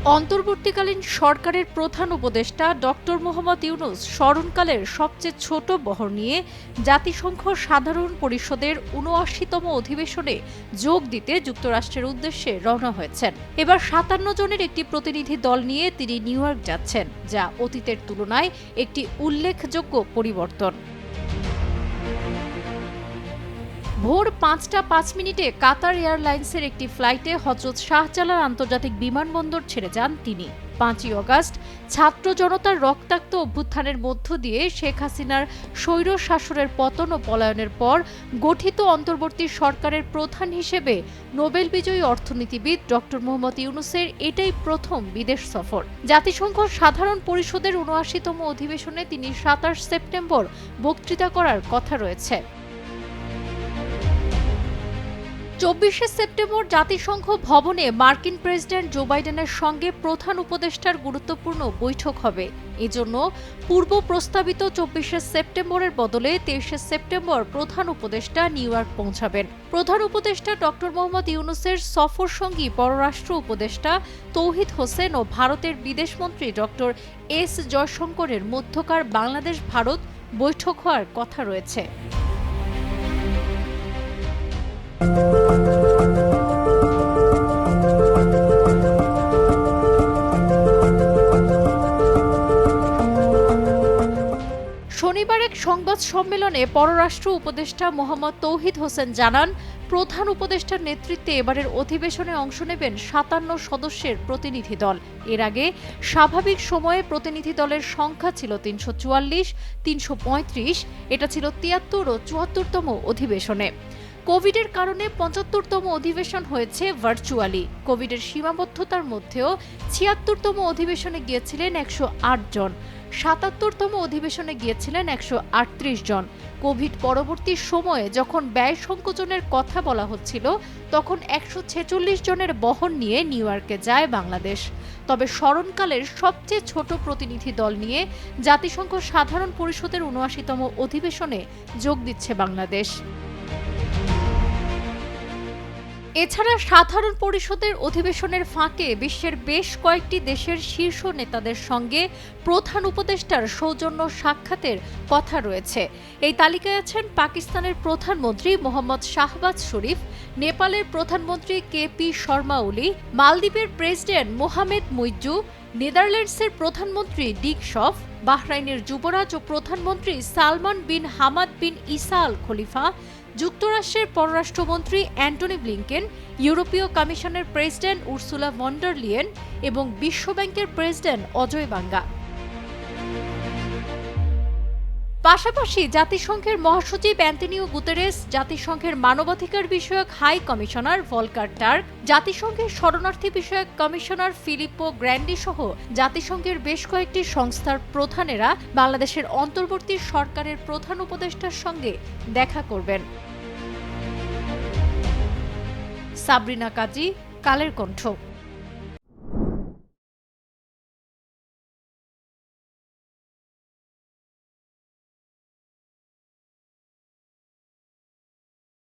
অন্তর্বর্তীকালীন সরকারের প্রধান উপদেষ্টা ডক্টর মোহাম্মদ ইউনূস স্মরণকালের সবচেয়ে ছোট বহর নিয়ে জাতিসংঘ সাধারণ পরিষদের ৭৯তম অধিবেশনে যোগ দিতে যুক্তরাষ্ট্রের উদ্দেশ্যে রওনা হয়েছেন। এবার ৫৭ জনের একটি প্রতিনিধি দল নিয়ে তিনি নিউ ইয়র্ক যাচ্ছেন, যা অতীতের তুলনায় একটি উল্লেখযোগ্য পরিবর্তন। ভোর ৫টা ৫ মিনিটে কাতার এয়ারলাইন্সের একটি ফ্লাইটে হযরত শাহজালাল আন্তর্জাতিক বিমানবন্দর ছেড়ে যান তিনি। ৫ই অগাস্ট ছাত্র জনতার রক্তাক্ত অভ্যুত্থানের মধ্য দিয়ে শেখ হাসিনার স্বৈর শাসনের পতন ও পলায়নের পর গঠিত অন্তর্বর্তী সরকারের প্রধান হিসেবে নোবেল বিজয়ী অর্থনীতিবিদ ডক্টর মোহাম্মদ ইউনূসের এটাই প্রথম বিদেশ সফর। জাতিসংঘ সাধারণ পরিষদের ৭৯তম অধিবেশনে তিনি ২৭ সেপ্টেম্বর বক্তৃতা করার কথা রয়েছে। ২৪শে সেপ্টেম্বর জাতিসংঘ ভবনে মার্কিন প্রেসিডেন্ট জো বাইডেনের সঙ্গে প্রধান উপদেষ্টার গুরুত্বপূর্ণ বৈঠক হবে। এজন্য পূর্ব প্রস্তাবিত ২৪শে সেপ্টেম্বরের বদলে ২৩শে সেপ্টেম্বর প্রধান উপদেষ্টা নিউ ইয়র্ক পৌঁছাবেন। প্রধান উপদেষ্টা ডক্টর মোহাম্মদ ইউনূসের সফর সঙ্গী পররাষ্ট্র উপদেষ্টা তৌহিদ হোসেন ও ভারতের বিদেশমন্ত্রী ডক্টর এস জয়শঙ্করের মধ্যকার বাংলাদেশ ভারত বৈঠক হওয়ার কথা রয়েছে। শনিবার এক সংবাদ সম্মেলনে পররাষ্ট্র উপদেষ্টা মোহাম্মদ তৌহিদ হোসেন জানান, প্রধান উপদেষ্টার নেতৃত্বে এবারের অধিবেশনে অংশ নেবেন ৫৭ সদস্যের প্রতিনিধি দল। এর আগে স্বাভাবিক সময়ে প্রতিনিধি দলের সংখ্যা ছিল ৩৪৪, ৩৩৫, এটা ছিল ৭৩ ও ৭৪তম অধিবেশনে। কোভিডের কারণে ৭৫তম অধিবেশন হয়েছে ভার্চুয়ালি। কোভিডের সীমাবদ্ধতার মধ্যেও ৭৬তম অধিবেশনে গিয়েছিলেন ১০৮ জন, ৭৭তম অধিবেশনে গিয়েছিলেন ১৩৮ জন। কোভিড পরবর্তী সময়ে যখন ব্যয় সংকোচনের কথা বলা হচ্ছিল, তখন ১৪৬ জনের বহর নিয়ে নিউ ইয়র্কে যায় বাংলাদেশ। তবে স্মরণকালের সবচেয়ে ছোট প্রতিনিধি দল নিয়ে জাতিসংঘ সাধারণ পরিষদের ৭৯তম অধিবেশনে যোগ দিচ্ছে বাংলাদেশ। এছাড়া সাধারণ পরিষদের অধিবেশনের ফাঁকে বিশ্বের বেশ কয়েকটি দেশের শীর্ষ নেতাদের সঙ্গে প্রধান উপদেষ্টার সৌজন্য সাক্ষাতের কথা রয়েছে। এই তালিকায় আছেন পাকিস্তানের প্রধানমন্ত্রী মোহাম্মদ শাহবাজ শরীফ, নেপালের প্রধানমন্ত্রী কেপি শর্মা ওলি, মালদ্বীপের প্রেসিডেন্ট মোহামেদ মুইজ্জু, নেদারল্যান্ডসের প্রধানমন্ত্রী ডিক শফ, বাহরাইনের যুবরাজ ও প্রধানমন্ত্রী সালমান বিন হামাদ বিন ইসা আল খলিফা, যুক্তরাষ্ট্রের পররাষ্ট্রমন্ত্রী অ্যান্টনি ব্লিংকেন, ইউরোপীয় কমিশনের president Ursula von der Leyen এবং বিশ্বব্যাংকের প্রেসিডেন্ট অজয় বাঙ্গা। পাশাপাশি জাতিসংঘের মহাসচিব অ্যান্টোনিও গুতেরেস, জাতিসংঘের মানবাধিকার বিষয়ক হাই কমিশনার ভলকার টার্ক, জাতিসংঘের শরণার্থী বিষয়ক কমিশনার ফিলিপ্পো গ্র্যান্ডি সহ জাতিসংঘের বেশ কয়েকটি সংস্থার প্রধানেরা বাংলাদেশের অন্তর্বর্তী সরকারের প্রধান উপদেষ্টার সঙ্গে দেখা করবেন। সাবরিনা কাজী, কালের কণ্ঠ।